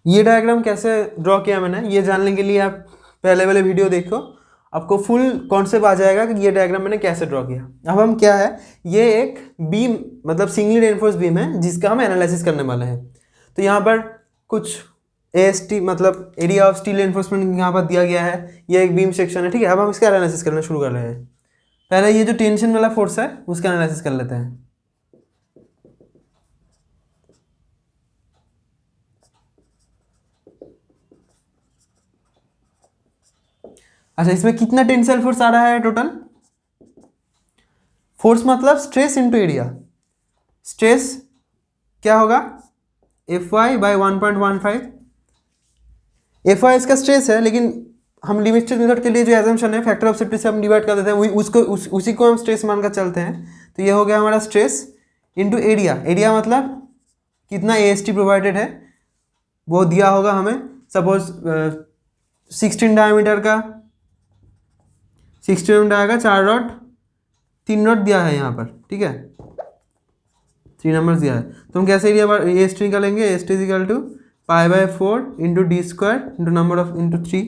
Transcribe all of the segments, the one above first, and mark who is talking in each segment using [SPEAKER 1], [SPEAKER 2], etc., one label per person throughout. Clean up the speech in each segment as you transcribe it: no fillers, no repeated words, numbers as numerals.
[SPEAKER 1] ये डायग्राम कैसे ड्रॉ किया मैंने ये जानने के लिए आप पहले वाले वीडियो देखो, आपको फुल कॉन्सेप्ट आ जाएगा कि ये डायग्राम मैंने कैसे ड्रॉ किया। अब हम क्या है, ये एक बीम मतलब सिंगली रेनफोर्स बीम है जिसका हम एनालिसिस करने वाले हैं। तो यहाँ पर कुछ AST मतलब एरिया ऑफ स्टील रेनफोर्समेंट यहाँ पर दिया गया है, ये एक बीम सेक्शन है, ठीक है। अब हम इसका एनालिसिस करना शुरू कर रहे हैं। पहले ये जो टेंशन वाला फोर्स है उसका एनालिसिस कर लेते हैं। अच्छा, इसमें कितना टेंसाइल फोर्स आ रहा है टोटल? फोर्स मतलब स्ट्रेस इनटू एरिया। स्ट्रेस क्या होगा? Fy/1.15। Fy इसका स्ट्रेस है, लेकिन हम लिमिटेड मेथड के लिए जो एजम्पशन है फैक्टर ऑफ सेफ्टी से हम डिवाइड कर देते हैं, उसी को हम स्ट्रेस मानकर चलते हैं। तो ये हो गया हमारा स्ट्रेस इनटू एरिया। एरिया मतलब कितना AST प्रोवाइडेड है वो दिया होगा हमें। सपोज 16 डायमीटर का 16 आएगा, 4 रॉड 3 रॉड दिया है यहाँ पर, ठीक है, 3 नंबर दिया है। तो हम कैसे एरिया AST निकालेंगे? AST equal to π/4 into D square into number of into 3,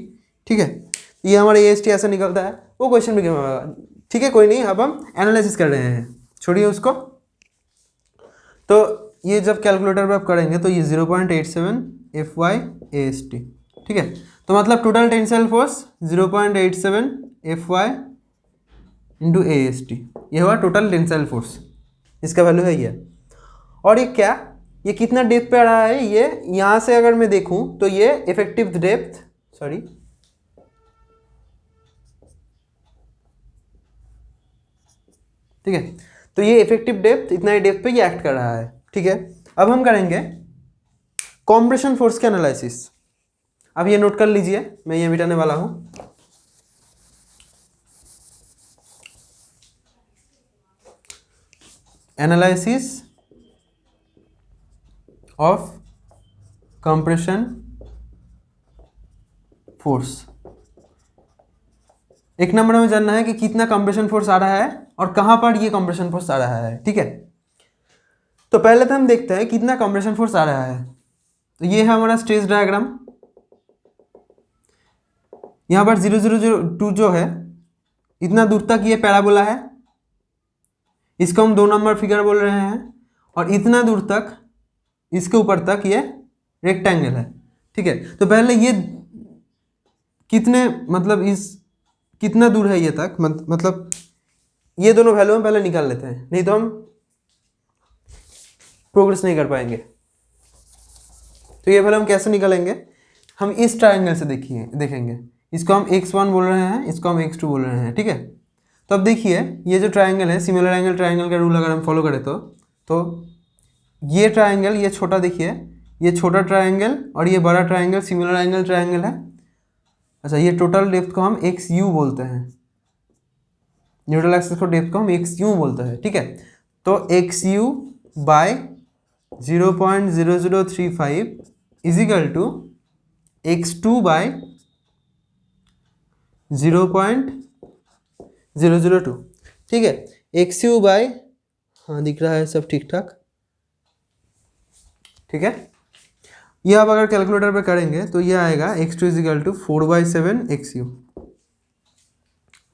[SPEAKER 1] ठीक है। ये हमारा AST ऐसा निकलता है, वो क्वेश्चन भी होगा, ठीक है, कोई नहीं। अब हम एनालिसिस कर रहे हैं, छोड़िए उसको। तो ये जब कैलकुलेटर पर आप करेंगे तो ये 0.87 Fy AST, ठीक है। तो मतलब total tensile force 0.87 Fy into AST, ये हुआ टोटल टेंसाइल फोर्स, इसका वैल्यू है ये। और ये क्या, ये कितना डेप्थ पे आ रहा है? ये यहाँ से अगर मैं देखूँ तो ये इफेक्टिव डेप्थ, सॉरी, ठीक है, तो ये इफेक्टिव डेप्थ, इतना ही डेप्थ पे ये एक्ट कर रहा है, ठीक है। अब हम करेंगे कॉम्प्रेशन फोर्स का एनालिसिस। अब ये नोट कर लीजिए, मैं ये मिटाने वाला हूँ। Analysis of compression force. एक नंबर में जानना है कि कितना कंप्रेशन फोर्स आ रहा है और कहां पर ये कंप्रेशन फोर्स आ रहा है, ठीक है। तो पहले तो हम देखते हैं कितना कंप्रेशन फोर्स आ रहा है। तो ये है हमारा स्ट्रेस डायग्राम। यहां पर 0.002 जो है, इतना दूर तक ये पैराबोला है, इसको हम 2 नंबर फिगर बोल रहे हैं। और इतना दूर तक, इसके ऊपर तक ये रेक्टेंगल है, ठीक है। तो पहले ये कितने मतलब इस कितना दूर है ये तक, मतलब ये दोनों वैल्यू हम पहले निकाल लेते हैं, नहीं तो हम प्रोग्रेस नहीं कर पाएंगे। तो ये वैल्यू हम कैसे निकालेंगे? हम इस ट्रायंगल से देखेंगे। इसको हम x1 बोल रहे हैं, इसको हम x2 बोल रहे हैं, ठीक है। तो अब देखिए, ये जो ट्रायंगल है, सिमिलर एंगल ट्रायंगल का रूल अगर हम फॉलो करें तो ये ट्रायंगल, ये छोटा, देखिए ये छोटा ट्रायंगल और ये बड़ा ट्रायंगल सिमिलर एंगल ट्रायंगल है। अच्छा, ये टोटल डेप्थ को हम XU बोलते हैं, न्यूट्रल एक्सिस को डेप्थ को हम XU बोलते हैं, ठीक है। तो XU by 0.0035 equal to x2 by 0.002, ठीक है। XU बाय, हाँ दिख रहा है सब ठीक ठाक, ठीक है। ये आप अगर कैलकुलेटर पे करेंगे तो ये आएगा x2 इजिकल टू 4/7 XU,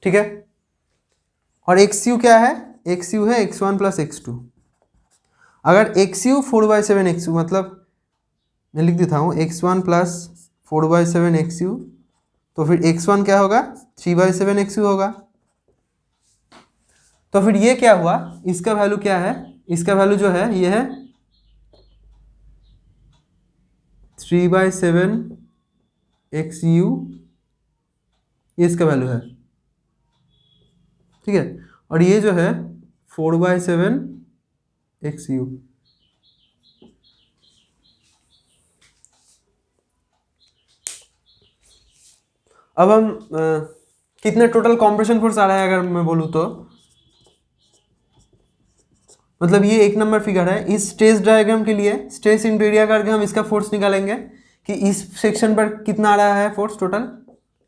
[SPEAKER 1] ठीक है। और XU क्या है? XU है x1 प्लस x2। अगर XU 4/7 XU, मतलब मैं लिख देता हूँ x1 प्लस 4/7 XU, तो फिर x1 क्या होगा? 3/7 XU होगा। तो फिर ये क्या हुआ, इसका वैल्यू क्या है? इसका वैल्यू जो है ये है 3/7 XU, ये इसका वैल्यू है, ठीक है। और ये जो है 4/7 XU। अब हम कितने टोटल कॉम्प्रेशन फोर्स आ रहा है अगर मैं बोलूँ तो, मतलब ये 1 नंबर फिगर है। इस स्ट्रेस डायग्राम के लिए स्ट्रेस इनटू एरिया करके हम इसका फोर्स निकालेंगे कि इस सेक्शन पर कितना आ रहा है फोर्स टोटल।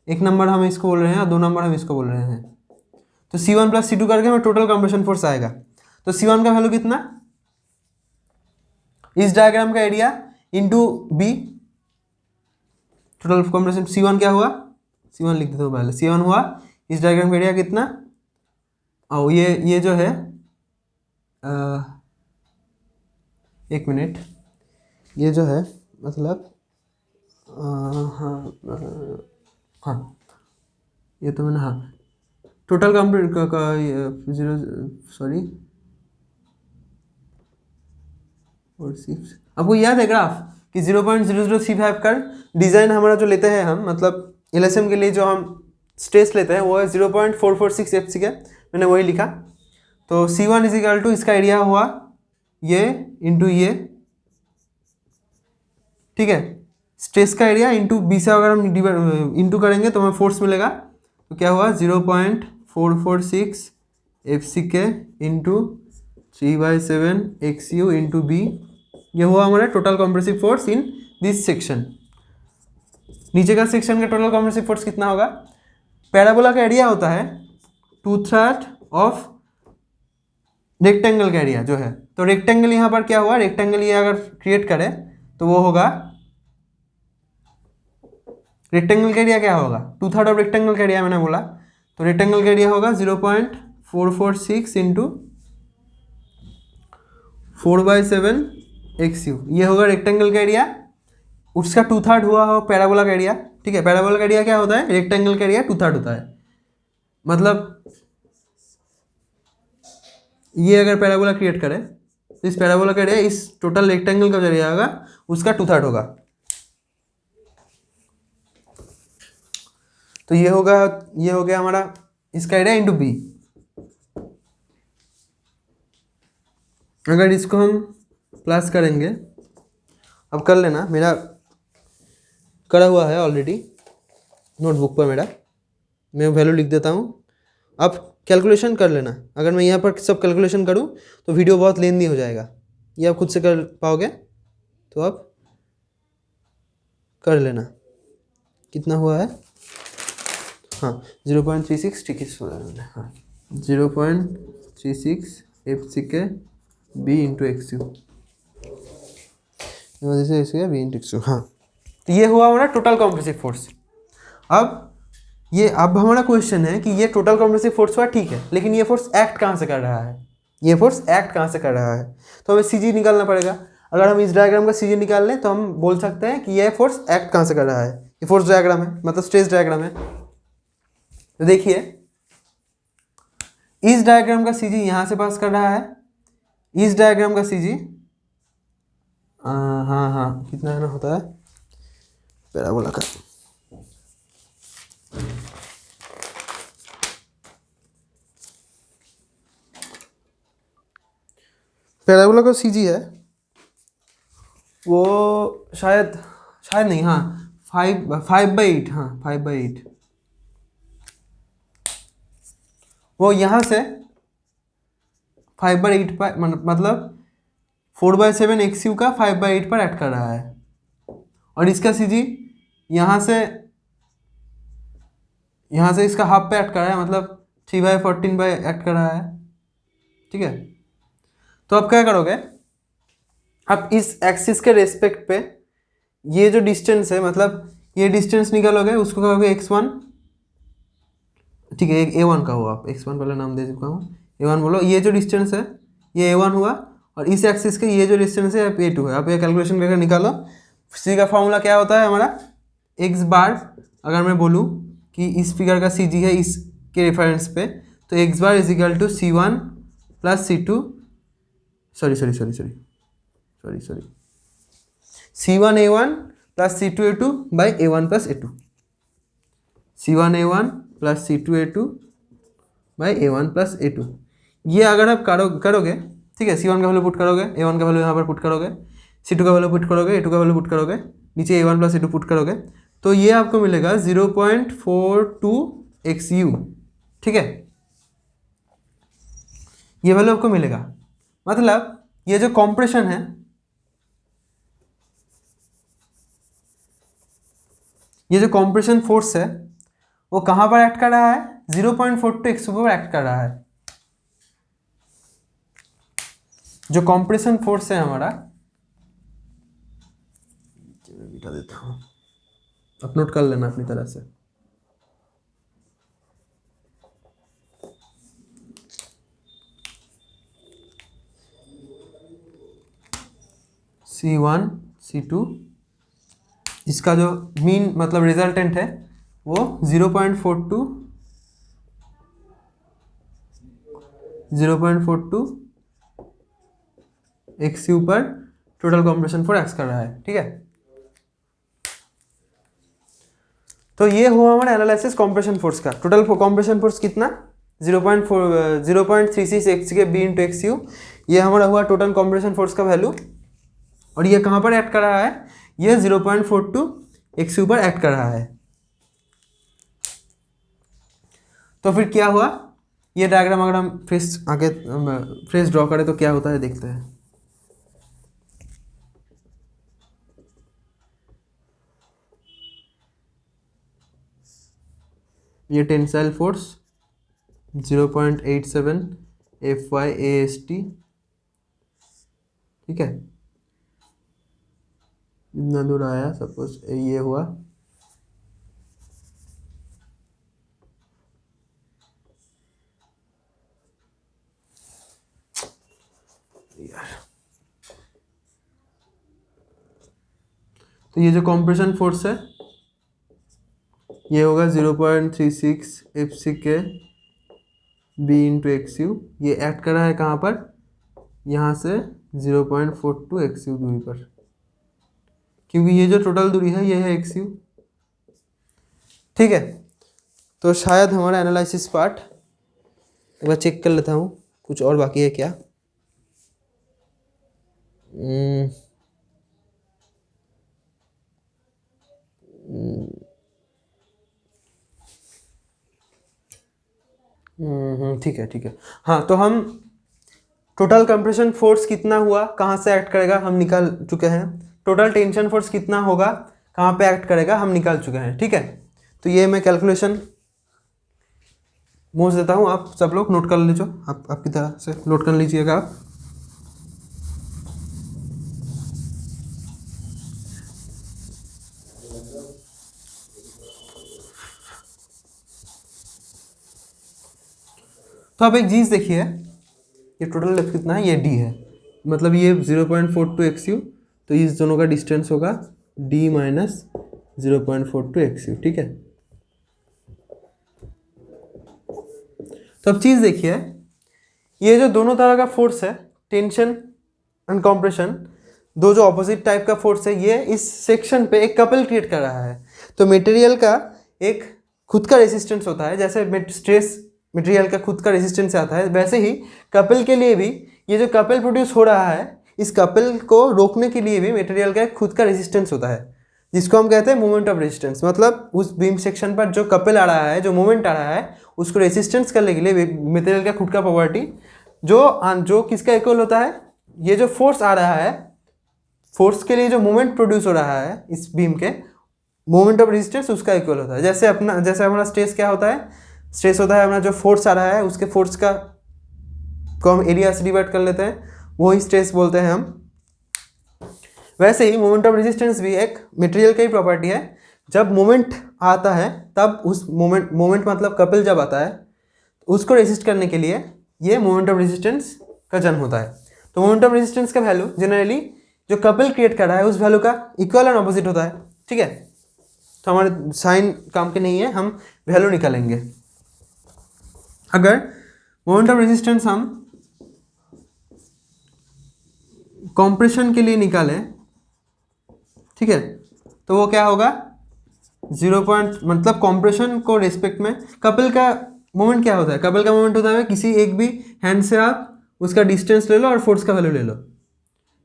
[SPEAKER 1] 1 नंबर हम इसको बोल रहे हैं और 2 नंबर हम इसको बोल रहे हैं। तो C1 प्लस C2 करके हमें टोटल कंप्रेशन फोर्स आएगा। तो C1 का वैल्यू कितना, इस डायग्राम का area into B, total compression C1 क्या हुआ, C1 लिख देता हूँ पहले, C1 हुआ इस डायग्राम का एरिया कितना, और ये जो है एक मिनट, ये जो है मतलब हाँ ये तो मैंने, हाँ टोटल कंप्लीट का 0 सॉरी 46, आपको याद है ग्राफ कि 0.0035 का डिज़ाइन हमारा जो लेते हैं हम, मतलब LSM के लिए जो हम स्ट्रेस लेते हैं वो है 0.446 FC का, मैंने वही लिखा। तो C1 इज इक्वल टू इसका एरिया हुआ ये इंटू ये, ठीक है, स्ट्रेस का एरिया इंटू बी से अगर हम इंटू करेंगे तो हमें फोर्स मिलेगा, तो क्या हुआ 0.446 FC के इंटू 3/7 XU इंटू बी, ये हुआ हमारा total compressive force in this section. नीचे का सेक्शन का टोटल कॉम्प्रेसिव फोर्स कितना होगा, पैराबोला का एरिया होता है 2/3 ऑफ रेक्टेंगल का एरिया जो है, तो रेक्टेंगल यहाँ पर क्या हुआ, रेक्टेंगल ये अगर क्रिएट करें तो वो होगा, रेक्टेंगल का एरिया क्या होगा 2/3 ऑफ रेक्टेंगल का एरिया मैंने बोला, तो रेक्टेंगल का एरिया होगा 0.446 इंटू 4/7 XU, ये होगा रेक्टेंगल का एरिया, उसका 2/3 हुआ हो पैराबोला का एरिया, ठीक है, पैराबोला का एरिया क्या होता है, रेक्टेंगल का एरिया 2/3 होता है, मतलब ये अगर पैराबोला क्रिएट करें तो इस पैराबोला का एरिया इस टोटल रेक्टेंगल का जो एरिया होगा उसका 2/3 होगा, तो ये होगा, ये हो गया हमारा इसका एरिया इंटू बी। अगर इसको हम प्लस करेंगे, अब कर लेना, मेरा करा हुआ है ऑलरेडी नोटबुक पर मेरा, मैं वैल्यू लिख देता हूँ, आप कैलकुलेशन कर लेना, अगर मैं यहाँ पर सब कैलकुलेशन करूँ तो वीडियो बहुत लेंदी हो जाएगा, ये आप खुद से कर पाओगे तो आप कर लेना, कितना हुआ है, हाँ 0.36, ठीक है, हाँ 0.36 FC के B into XU, B into XU, हाँ, तो ये हुआ हमारा टोटल कॉम्प्रेसिव फोर्स। अब हमारा क्वेश्चन है कि ये टोटल कॉम्प्रेसिव फोर्स हुआ, ठीक है, लेकिन ये फोर्स एक्ट कहाँ से कर रहा है, ये फोर्स एक्ट कहाँ से कर रहा है, तो हमें CG निकालना पड़ेगा। अगर हम इस डायग्राम का CG निकाल लें तो हम बोल सकते हैं कि ये फोर्स एक्ट कहाँ से कर रहा है, ये फोर्स डायग्राम है, मतलब स्ट्रेस डायग्राम है। तो देखिए इस डायग्राम का CG यहाँ से पास कर रहा है, इस डायग्राम का CG हाँ कितना है ना होता है पैराबोला का, पैराबोला का CG है वो शायद नहीं, हाँ 5/8, हाँ 5/8, वो यहाँ से 5/8 पर, मतलब 4/7 XU का 5/8 पर एक्ट कर रहा है, और इसका CG यहाँ से इसका हाफ पे एक्ट कर रहा है, मतलब 3/14 पर एक्ट कर रहा है, ठीक है। तो आप क्या करोगे, आप इस एक्सिस के रेस्पेक्ट पे ये जो डिस्टेंस है, मतलब ये डिस्टेंस निकालोगे, उसको कहोगे x1, ठीक है, A1 का हुआ, आप x1 पहले नाम दे चुका हूँ, A1 बोलो, ये जो डिस्टेंस है ये A1 हुआ, और इस एक्सिस के ये जो डिस्टेंस है A2 है, आप ये कैलकुलेशन करके निकालो। सी का फॉर्मूला क्या होता है हमारा, x बार, अगर मैं बोलूँ कि इस फिगर का CG है इसके रेफरेंस पे, तो x bar is equal to C1 plus C2, sorry C1A1 plus C2A2 by A1 plus A2, C1A1 plus C2A2 by A1 plus A2, ये अगर आप करोगे, ठीक है, C1 का वैल्यू पुट करोगे, A1 का वैल्यू यहाँ पर पुट करोगे, C2 का वैल्यू पुट करोगे, A2 का वैल्यू पुट करोगे, नीचे A1 प्लस A2 पुट करोगे, तो ये आपको मिलेगा 0.42 XU, ठीक है, ये वैल्यू आपको मिलेगा। मतलब ये जो कॉम्प्रेशन है, ये जो कॉम्प्रेशन फोर्स है वो कहाँ पर एक्ट कर रहा है, 0.42 XU पर एक्ट कर रहा है। जो कॉम्प्रेशन फोर्स है हमारा, बिठा देता हूँ, आप नोट कर लेना अपनी तरह से। C1 C2 इसका जो मीन मतलब रिजल्टेंट है वो 0.42 XU पर टोटल कंप्रेशन फोर्स एक्ट कर रहा है, ठीक है। तो ये हुआ हमारा एनालिसिस कंप्रेशन फोर्स का। टोटल कंप्रेशन फोर्स कितना 0.36 XK B × XU, ये हमारा हुआ टोटल कंप्रेशन फोर्स का वैल्यू। और ये कहाँ पर एक्ट कर रहा है, ये 0.42 XU पर एक्ट कर रहा है। तो फिर क्या हुआ, ये डायग्राम अगर हम फ्रेश आगे फ्रेश ड्रॉ करें तो क्या होता है देखते हैं। ये टेंसाइल फोर्स 0.87 FY/AST, ठीक है। इतना दूर आया, सपोज ये हुआ, तो ये जो कंप्रेशन फोर्स है ये होगा 0.36 FCK B × XU। ये एक्ट कर रहा है कहाँ पर, यहाँ से 0.42 XU दूरी पर, क्योंकि ये जो टोटल दूरी है ये है XU, ठीक है। तो शायद हमारा एनालिसिस पार्ट एक बार चेक कर लेता हूँ, कुछ और बाकी है क्या। ठीक है, ठीक है। हाँ, तो हम टोटल कंप्रेशन फोर्स कितना हुआ, कहाँ से एक्ट करेगा, हम निकाल चुके हैं। टोटल टेंशन फोर्स कितना होगा, कहाँ पे एक्ट करेगा, हम निकाल चुके हैं, ठीक है। तो ये मैं कैलकुलेशन मोज देता हूँ, आप सब लोग नोट कर लीजिए, आप आपकी तरह से नोट कर लीजिएगा आप। तो आप एक चीज़ देखिए, ये टोटल लेंथ कितना है, ये D है, मतलब ये 0.42 XU, तो इस दोनों का डिस्टेंस होगा D - 0.42 XU, ठीक है। तो अब चीज़ देखिए, ये जो दोनों तरह का फोर्स है, टेंशन एंड कंप्रेशन, दो जो ऑपोजिट टाइप का फोर्स है, ये इस सेक्शन पे एक कपल क्रिएट कर रहा है। तो मटेरियल का एक खुद का रेजिस्टेंस होता है, जैसे स्ट्रेस मटेरियल का खुद का रेजिस्टेंस आता है, वैसे ही कपल के लिए भी ये जो कपल प्रोड्यूस हो रहा है, इस कपल को रोकने के लिए भी मटेरियल का खुद का रेजिस्टेंस होता है, जिसको हम कहते हैं मोमेंट ऑफ रेजिस्टेंस। मतलब उस बीम सेक्शन पर जो कपल आ रहा है, जो मोमेंट आ रहा है, उसको रेजिस्टेंस करने के लिए मटेरियल का खुद का प्रॉपर्टी जो किसका इक्वल होता है, ये जो फोर्स आ रहा है, फोर्स के लिए जो मोमेंट प्रोड्यूस हो रहा है इस बीम के, मोमेंट ऑफ रेजिस्टेंस उसका इक्वल होता है। जैसे हमारा स्ट्रेस क्या होता है, स्ट्रेस होता है अपना जो फोर्स आ रहा है उसके फोर्स का को हम एरिया से डिवाइड कर लेते हैं, वही स्ट्रेस बोलते हैं हम। वैसे ही मोमेंट ऑफ रेजिस्टेंस भी एक मटेरियल का ही प्रॉपर्टी है। जब मोमेंट आता है तब उस मोमेंट मतलब कपल जब आता है उसको रेजिस्ट करने के लिए ये मोमेंट ऑफ रेजिस्टेंस का जन्म होता है। तो मोमेंट ऑफ रेजिस्टेंस का वैल्यू जनरली जो कपल क्रिएट कर रहा है उस वैल्यू का इक्वल एंड ऑपोजिट होता है, ठीक है। तो हमारे साइन काम के नहीं है, हम वैल्यू निकालेंगे। अगर मोमेंट ऑफ रेजिस्टेंस हम कंप्रेशन के लिए निकालें, ठीक है, तो वो क्या होगा 0 मतलब कंप्रेशन को रिस्पेक्ट में कपल का मोमेंट क्या होता है, कपल का मोमेंट होता है किसी एक भी हैंड से आप उसका डिस्टेंस ले लो और फोर्स का वैल्यू ले लो,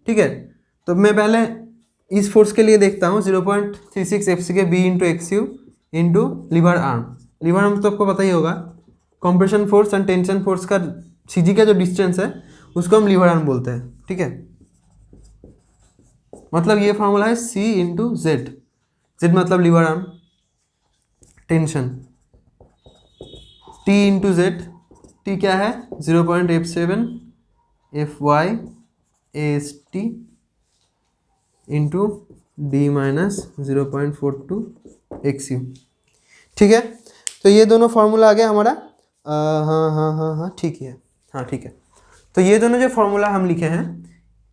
[SPEAKER 1] ठीक है। तो मैं पहले इस फोर्स के लिए देखता हूँ 0.36 FCK B × XU into lever arm. Lever arm तो आपको पता ही होगा, compression force and tension force का CG का जो डिस्टेंस है उसको हम लीवर आर्म बोलते हैं, ठीक है। मतलब ये फॉर्मूला है C × Z, Z मतलब lever arm, tension T × Z, T क्या है 0.87 FY/AST into D minus 0.42 X U. ठीक है, तो ये दोनों फार्मूला आ गया हमारा। हाँ ठीक है, हाँ ठीक है। तो ये दोनों जो फार्मूला हम लिखे हैं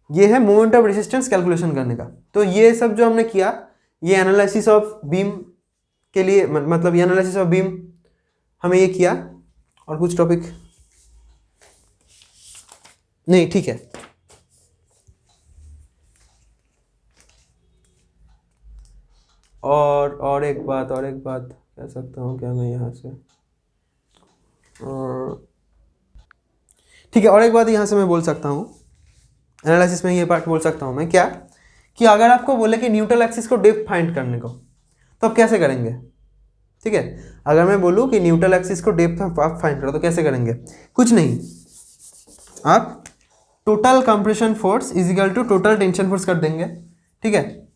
[SPEAKER 1] ये है मोमेंट ऑफ रेजिस्टेंस कैलकुलेशन करने का। तो ये सब जो हमने किया ये एनालिसिस ऑफ बीम के लिए, मतलब ये एनालिसिस ऑफ बीम हमें ये किया। और कुछ टॉपिक नहीं, ठीक है। और एक बात कह सकता हूँ क्या मैं यहाँ से, ठीक है, और एक बात यहाँ से मैं बोल सकता हूँ एनालिसिस में, ये पार्ट बोल सकता हूँ मैं क्या, कि अगर आपको बोले कि न्यूट्रल एक्सिस को डेप्थ फाइंड करने को तो आप कैसे करेंगे। ठीक है, अगर मैं बोलूँ कि न्यूट्रल एक्सिस को डेप्थ आप फाइंड करो तो कैसे करेंगे, कुछ नहीं, आप total compression force is equal to total tension force कर देंगे। ठीक है,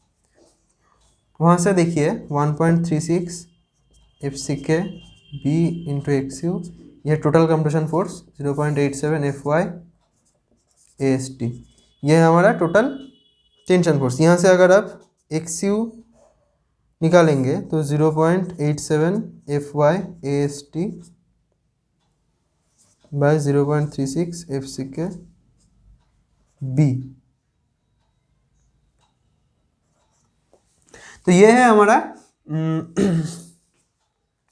[SPEAKER 1] वहाँ से देखिए 1.36 FCK B into X U, यह total compression force 0.87 FY AST, यह है हमारा टोटल टेंशन फोर्स। यहाँ से अगर आप एक्स यू निकालेंगे तो 0.87 FY AST by 0.36 FCK B। तो ये है हमारा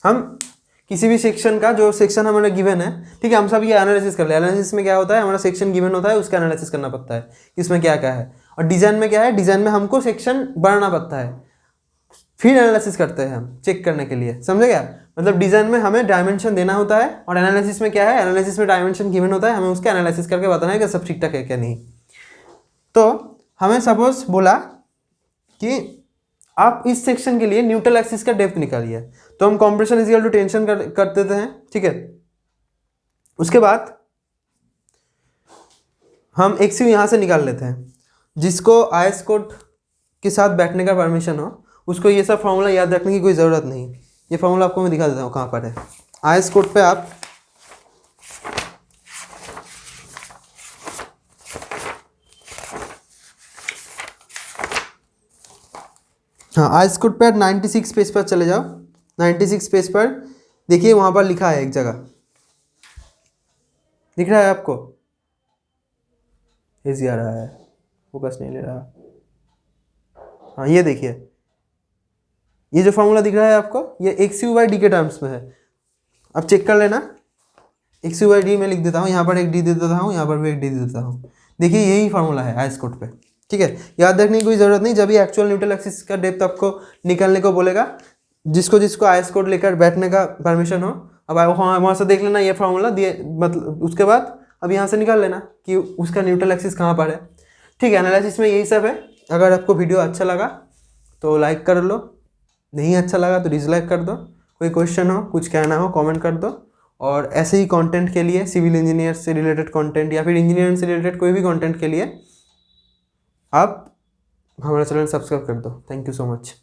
[SPEAKER 1] हम किसी भी सेक्शन का, जो सेक्शन हमारा गिवन है, ठीक है, हम सब ये एनालिसिस कर ले। एनालिसिस में क्या होता है, हमारा सेक्शन गिवन होता है, उसका एनालिसिस करना पड़ता है इसमें क्या क्या है। और डिजाइन में क्या है, डिजाइन में हमको सेक्शन बढ़ाना पड़ता है, फिर एनालिसिस करते हैं हम चेक करने के लिए, समझे क्या। मतलब डिजाइन में हमें डायमेंशन देना होता है, और एनालिसिस में क्या है, एनालिसिस में डायमेंशन गिवन होता है, हमें उसका एनालिसिस करके बताना है कि सब ठीक ठाक है क्या नहीं। तो हमें सपोज बोला कि आप इस सेक्शन के लिए न्यूट्रल एक्सिस का डेप्थ निकालिए, तो हम compression is equal to tension कर देते हैं। ठीक है, उसके बाद हम एक्स यू यहाँ से निकाल लेते हैं। जिसको आईएस कोड के साथ बैठने का परमिशन हो उसको ये सब फॉर्मूला याद रखने की कोई ज़रूरत नहीं। ये फॉर्मूला आपको मैं दिखा देता हूँ कहाँ पर है। आईएस कोड पे आप हाँ आईएस कोड पे 96 पेज पर चले जाओ। 96 पेज पर देखिए, वहाँ पर लिखा है एक जगह, दिख रहा है आपको, इजी आ रहा है, फोकस नहीं ले रहा। हाँ ये देखिए, ये जो फॉर्मूला दिख रहा है आपको, ये एक्स यू बाई डी के टर्म्स में है। अब चेक कर लेना, एक्स यू बाई डी में लिख देता हूँ, यहाँ पर एक डी दे देता हूँ, यहाँ पर भी एक डी दे देता हूँ। देखिए यही फार्मूला है आईएस कोड पे। ठीक है, याद रखने की कोई ज़रूरत नहीं। जब भी एक्चुअल न्यूट्रल एक्सिस का डेप्थ आपको निकालने को बोलेगा, जिसको आईएस कोड लेकर बैठने का परमिशन हो, अब वहाँ से देख लेना ये फार्मूला दिए, मतलब उसके बाद अब यहाँ से निकाल लेना कि उसका न्यूट्रल एक्सिस कहाँ पर है। ठीक है, एनालिसिस में यही सब है। अगर आपको वीडियो अच्छा लगा तो लाइक कर लो, नहीं अच्छा लगा तो डिसलाइक कर दो। कोई क्वेश्चन हो, कुछ कहना हो, कमेंट कर दो। और ऐसे ही कंटेंट के लिए, सिविल इंजीनियर से रिलेटेड कंटेंट या फिर इंजीनियरिंग से रिलेटेड कोई भी कंटेंट के लिए आप हमारा चैनल सब्सक्राइब कर दो। Thank you so much.